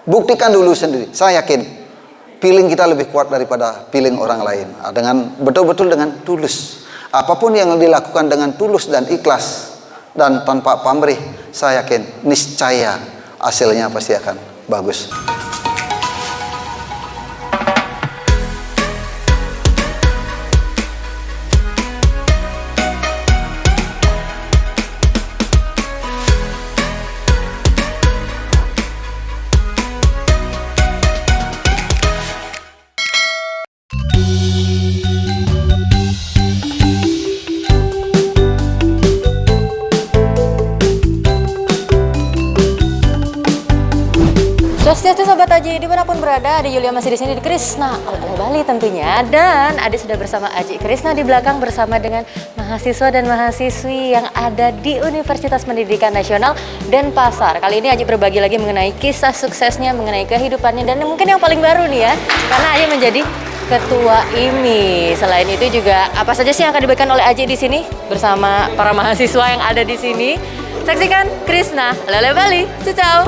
Buktikan dulu sendiri. Saya yakin feeling kita lebih kuat daripada feeling orang lain. Dengan betul-betul dengan tulus. Apapun yang dilakukan dengan tulus dan ikhlas dan tanpa pamrih, saya yakin niscaya hasilnya pasti akan bagus. Swastiastu Sobat Aji, dimanapun berada, Adi Yulia masih di sini di Krishna Oleh Bali tentunya. Dan Adi sudah bersama Aji Krishna di belakang bersama dengan mahasiswa dan mahasiswi yang ada di Universitas Pendidikan Nasional Denpasar. Kali ini Aji berbagi lagi mengenai kisah suksesnya, mengenai kehidupannya, dan mungkin yang paling baru nih ya, karena Aji menjadi Ketua IMI. Selain itu juga apa saja sih yang akan diberikan oleh Aji di sini bersama para mahasiswa yang ada di sini? Saksikan Krishna Oleh Bali. Ciao.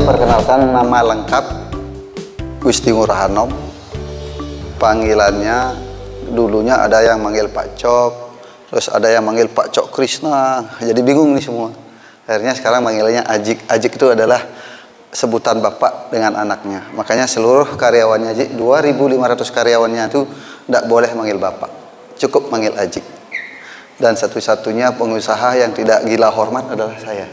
Perkenalkan, nama lengkap Gusti Ngurah Hanom. Panggilannya dulunya ada yang manggil Pak Cok, terus ada yang manggil Pak Cok Krishna. Jadi bingung nih semua. Akhirnya sekarang manggilnya Ajik. Ajik itu adalah sebutan bapak dengan anaknya. Makanya seluruh karyawannya Ajik, 2.500 karyawannya itu tidak boleh manggil bapak, cukup manggil Ajik. Dan satu-satunya pengusaha yang tidak gila hormat adalah saya.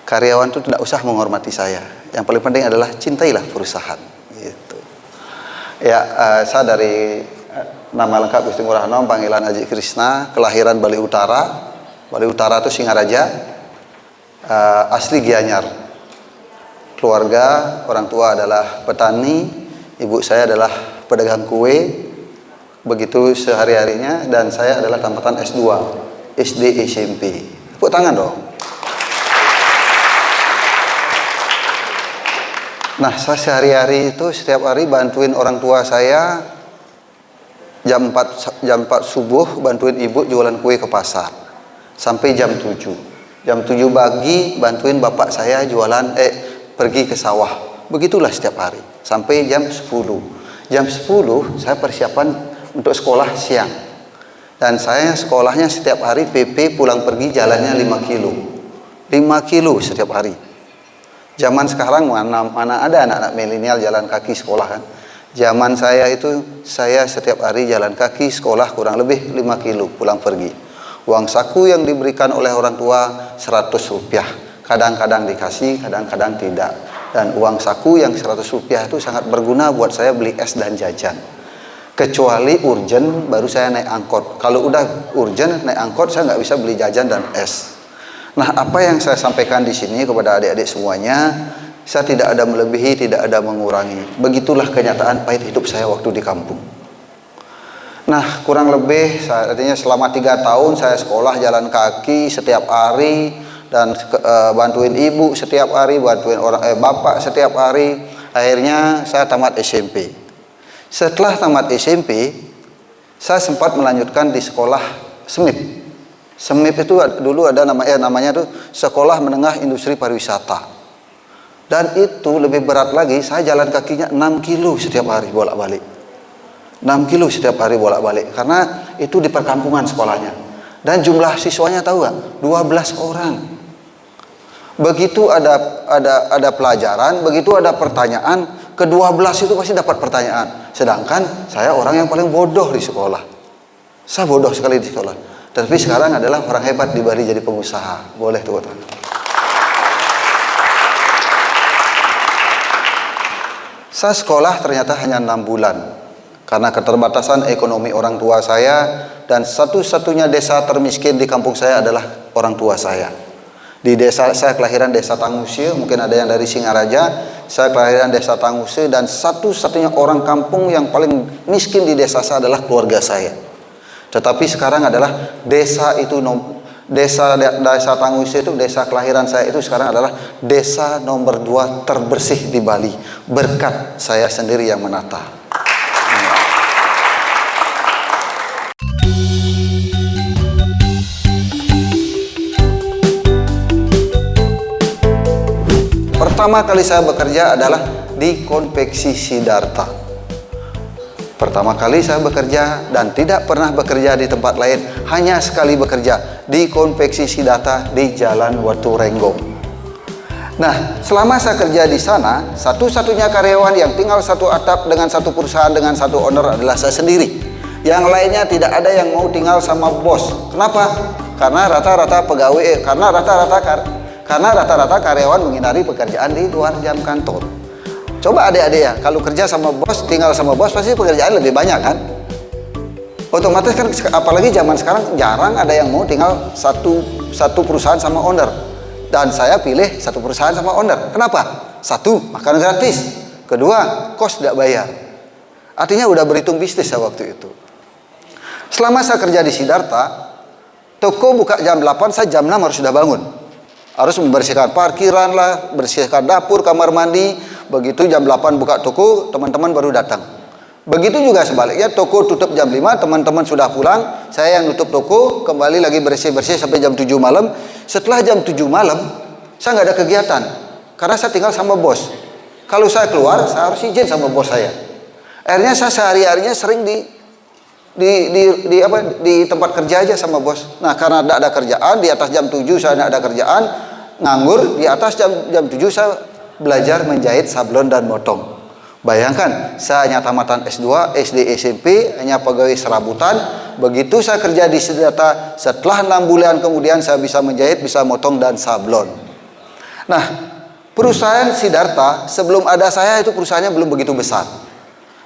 Karyawan itu tidak usah menghormati saya. Yang paling penting adalah cintailah perusahaan. Gitu. Ya, saya dari nama lengkap Gusti Ngurah Hanom, panggilan Aji Krishna, kelahiran Bali Utara. Bali Utara itu Singaraja, asli Gianyar. Keluarga, orang tua adalah petani, ibu saya adalah pedagang kue. Begitu sehari-harinya, dan saya adalah tampatan S2, SD SMP. Tepuk tangan dong. Nah, saya sehari-hari itu setiap hari bantuin orang tua saya jam 4 subuh, bantuin ibu jualan kue ke pasar sampai jam 7. Jam 7 pagi bantuin bapak saya jualan pergi ke sawah. Begitulah setiap hari sampai jam 10. Jam 10 saya persiapan untuk sekolah siang. Dan saya sekolahnya setiap hari PP pulang pergi jalannya 5 kilo. 5 kilo setiap hari. Zaman sekarang mana ada anak-anak milenial jalan kaki sekolah kan. Zaman saya itu, saya setiap hari jalan kaki sekolah kurang lebih 5 kilo pulang pergi. Uang saku yang diberikan oleh orang tua 100 rupiah. Kadang-kadang dikasih, kadang-kadang tidak. Dan uang saku yang 100 rupiah itu sangat berguna buat saya beli es dan jajan. Kecuali urgent baru saya naik angkot. Kalau udah urgent naik angkot saya nggak bisa beli jajan dan es. Nah, apa yang saya sampaikan di sini kepada adik-adik semuanya, saya tidak ada melebihi, tidak ada mengurangi. Begitulah kenyataan pahit hidup saya waktu di kampung. Nah, kurang lebih artinya selama 3 tahun saya sekolah jalan kaki setiap hari dan bantuin ibu setiap hari, bantuin bapak setiap hari. Akhirnya saya tamat SMP. Setelah tamat SMP, saya sempat melanjutkan di sekolah SMIP. SMIP itu dulu ada namanya tuh Sekolah Menengah Industri Pariwisata. Dan itu lebih berat lagi, saya jalan kakinya 6 kilo setiap hari bolak-balik. 6 kilo setiap hari bolak-balik karena itu di perkampungan sekolahnya. Dan jumlah siswanya tahu gak? 12 orang. Begitu ada pelajaran, begitu ada pertanyaan, ke-12 itu pasti dapat pertanyaan. Sedangkan saya orang yang paling bodoh di sekolah. Saya bodoh sekali di sekolah. Tapi sekarang adalah orang hebat di Bali jadi pengusaha. Boleh tepuk tangan. Saya sekolah ternyata hanya 6 bulan. Karena keterbatasan ekonomi orang tua saya. Dan satu-satunya desa termiskin di kampung saya adalah orang tua saya. Di desa saya kelahiran desa Tanguse. Mungkin ada yang dari Singaraja. Saya kelahiran desa Tanguse. Dan satu-satunya orang kampung yang paling miskin di desa saya adalah keluarga saya. Tetapi sekarang adalah desa Tanguse itu, desa kelahiran saya itu sekarang adalah desa nomor 2 terbersih di Bali. Berkat saya sendiri yang menata. pertama kali saya bekerja adalah di Konveksi Sidarta. Pertama kali saya bekerja dan tidak pernah bekerja di tempat lain, hanya sekali bekerja di Konveksi Sidarta di Jalan Watu Renggong. Nah, selama saya kerja di sana, satu-satunya karyawan yang tinggal satu atap dengan satu perusahaan dengan satu owner adalah saya sendiri. Yang lainnya tidak ada yang mau tinggal sama bos. Kenapa? Karena rata-rata pegawai, karena rata-rata karyawan menghindari pekerjaan di luar jam kantor. Coba adik-adik ya, kalau kerja sama bos, tinggal sama bos, pasti pekerjaan lebih banyak kan? Otomatis kan, apalagi zaman sekarang jarang ada yang mau tinggal satu perusahaan sama owner. Dan saya pilih satu perusahaan sama owner. Kenapa? Satu, makan gratis. Kedua, kos tidak bayar. Artinya udah berhitung bisnis saya waktu itu. Selama saya kerja di Sidarta, toko buka jam 8, saya jam 6 harus sudah bangun. Harus membersihkan parkiran lah, bersihkan dapur, kamar mandi. Begitu jam 8 buka toko, teman-teman baru datang. Begitu juga sebaliknya, toko tutup jam 5, teman-teman sudah pulang, saya yang tutup toko, kembali lagi bersih-bersih sampai jam 7 malam. Setelah jam 7 malam, saya nggak ada kegiatan, karena saya tinggal sama bos. Kalau saya keluar, saya harus izin sama bos saya. Akhirnya saya sehari-harinya sering di tempat kerja aja sama bos. Nah, karena tidak ada kerjaan, di atas jam 7 saya tidak ada kerjaan, nganggur, di atas jam 7 saya belajar menjahit sablon dan motong. Bayangkan, saya hanya tamatan S2, SD, SMP, hanya pegawai serabutan. Begitu saya kerja di Sidarta, setelah 6 bulan kemudian saya bisa menjahit, bisa motong dan sablon. Nah, perusahaan Sidarta sebelum ada saya itu perusahaannya belum begitu besar.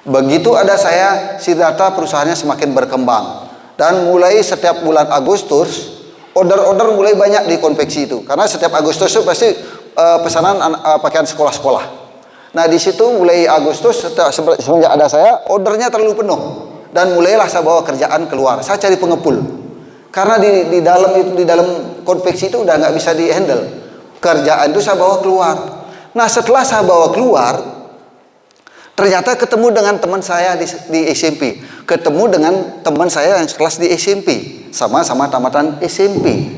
Begitu ada saya, Sidarta perusahaannya semakin berkembang. Dan mulai setiap bulan Agustus, order-order mulai banyak di konveksi itu. Karena setiap Agustus itu pasti pesanan pakaian sekolah-sekolah. Nah, di situ mulai Agustus semenjak ada saya, ordernya terlalu penuh dan mulailah saya bawa kerjaan keluar. Saya cari pengepul karena di dalam konveksi itu udah nggak bisa dihandle. Kerjaan itu saya bawa keluar. Nah, setelah saya bawa keluar, ternyata ketemu dengan teman saya di SMP, ketemu dengan teman saya yang kelas di SMP, sama-sama tamatan SMP.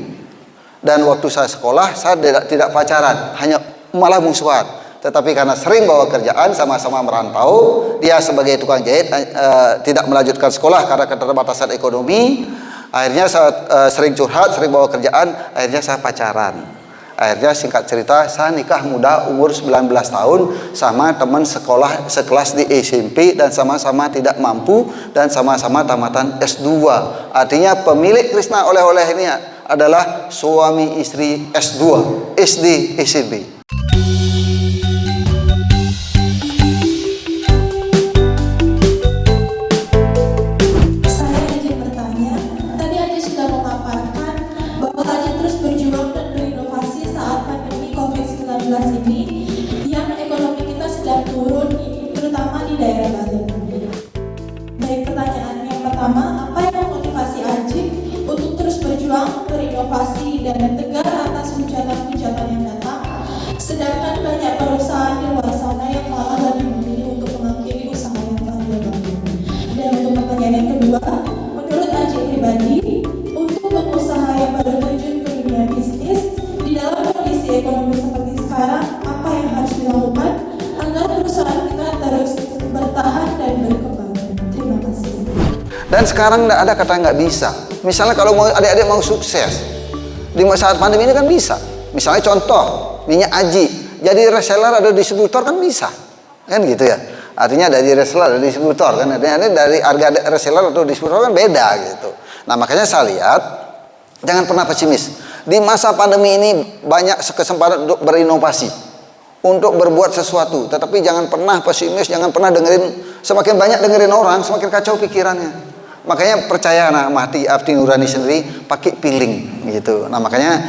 Dan waktu saya sekolah, saya tidak pacaran, hanya malah musuhan. Tetapi karena sering bawa kerjaan, sama-sama merantau, dia sebagai tukang jahit tidak melanjutkan sekolah karena keterbatasan ekonomi. Akhirnya saya sering curhat, sering bawa kerjaan, akhirnya saya pacaran. Akhirnya singkat cerita, saya nikah muda umur 19 tahun sama teman sekolah sekelas di SMP dan sama-sama tidak mampu dan sama-sama tamatan S2. Artinya pemilik Krisna oleh-oleh ini adalah suami istri S2, SD, SMP. Ini yang ekonomi kita sedang turun, terutama di daerah Bali. Baik, pertanyaan yang pertama, apa yang memotivasi Ajik untuk terus berjuang, berinovasi dan tegar atas hujatan-hujatan yang datang, sedangkan banyak perusahaan di luar sana yang malah lagi memilih untuk mengakhiri usaha yang telah dia bangun. Dan untuk pertanyaan yang kedua, menurut Ajik pribadi, untuk pengusaha yang baru terjun ke dunia bisnis di dalam kondisi ekonomi seperti sekarang, apa yang harus dilakukan agar perusahaan kita terus bertahan dan berkembang? Terima kasih. Dan sekarang tidak ada kata nggak bisa. Misalnya kalau adik-adik mau sukses di saat pandemi ini kan bisa. Misalnya contoh minyak Aji jadi reseller atau distributor kan bisa, kan gitu ya. Artinya dari reseller atau distributor kan, artinya dari harga reseller atau distributor kan beda gitu. Nah, makanya saya lihat jangan pernah pesimis. Di masa pandemi ini banyak kesempatan untuk berinovasi, untuk berbuat sesuatu. Tetapi jangan pernah pesimis, jangan pernah semakin banyak dengerin orang, semakin kacau pikirannya. Makanya percaya hati nurani sendiri, pakai feeling gitu. Nah, makanya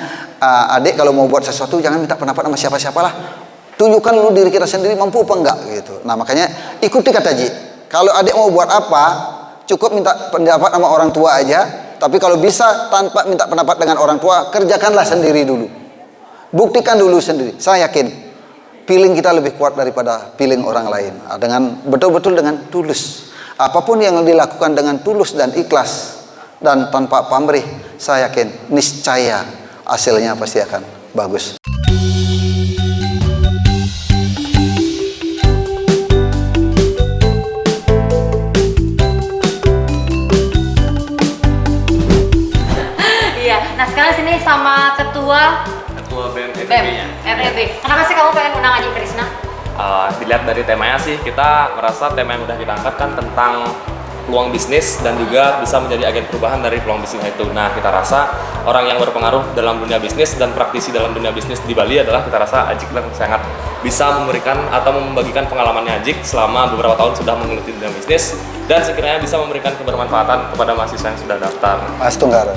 adik kalau mau buat sesuatu jangan minta pendapat sama siapa-siapalah. Tunjukkan dulu diri kita sendiri mampu apa enggak gitu. Nah, makanya ikuti kata Ji. Kalau adik mau buat apa, cukup minta pendapat sama orang tua aja. Tapi kalau bisa tanpa minta pendapat dengan orang tua, kerjakanlah sendiri dulu. Buktikan dulu sendiri. Saya yakin feeling kita lebih kuat daripada feeling orang lain. Dengan betul-betul dengan tulus. Apapun yang dilakukan dengan tulus dan ikhlas dan tanpa pamrih, saya yakin niscaya hasilnya pasti akan bagus. dari temanya sih, kita merasa tema yang udah kita angkat kan tentang peluang bisnis dan juga bisa menjadi agen perubahan dari peluang bisnis itu. Nah, kita rasa orang yang berpengaruh dalam dunia bisnis dan praktisi dalam dunia bisnis di Bali adalah kita rasa Ajik yang sangat bisa memberikan atau membagikan pengalamannya Ajik selama beberapa tahun sudah menggeluti dunia bisnis dan sekiranya bisa memberikan kebermanfaatan kepada mahasiswa yang sudah daftar. Mas Tunggal.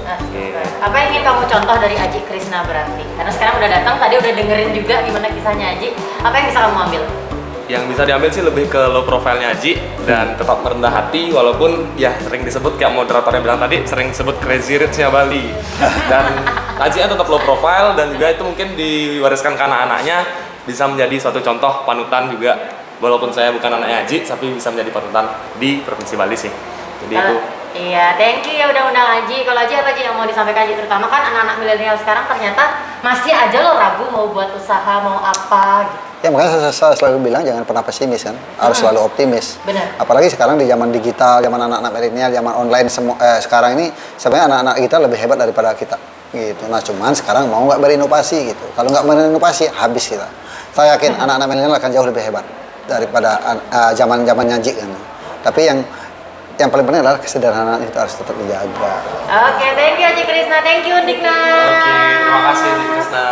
Apa yang ingin kamu contoh dari Ajik Krishna berarti? Karena sekarang udah datang, tadi udah dengerin juga gimana kisahnya Ajik. Apa yang bisa kamu ambil? Yang bisa diambil sih lebih ke low profile-nya Aji dan tetap merendah hati walaupun ya sering disebut kayak moderatornya bilang tadi sering disebut crazy rich-nya Bali. Dan Aji tetap low profile dan juga itu mungkin diwariskan ke anak-anaknya bisa menjadi suatu contoh panutan juga walaupun saya bukan anaknya Aji tapi bisa menjadi panutan di Provinsi Bali sih. Jadi itu. Iya, thank you ya udah undang Aji. Kalau Aji apa Aji yang mau disampaikan Aji terutama kan anak-anak milenial sekarang ternyata masih aja lo ragu mau buat usaha mau apa gitu. Ya makanya saya selalu bilang jangan pernah pesimis kan, harus selalu optimis. Benar. Apalagi sekarang di zaman digital, zaman anak-anak milenial, zaman online sekarang ini sebenarnya anak-anak kita lebih hebat daripada kita gitu. Nah cuman sekarang mau nggak berinovasi gitu. Kalau nggak berinovasi habis kita. Saya yakin anak-anak milenial akan jauh lebih hebat daripada zaman-zaman Ajik kan. Tapi yang paling penting adalah kesederhanaan itu harus tetap dijaga. Oke, thank you Aji Krishna, thank you Undikna. Oke, terima kasih Aji Krishna.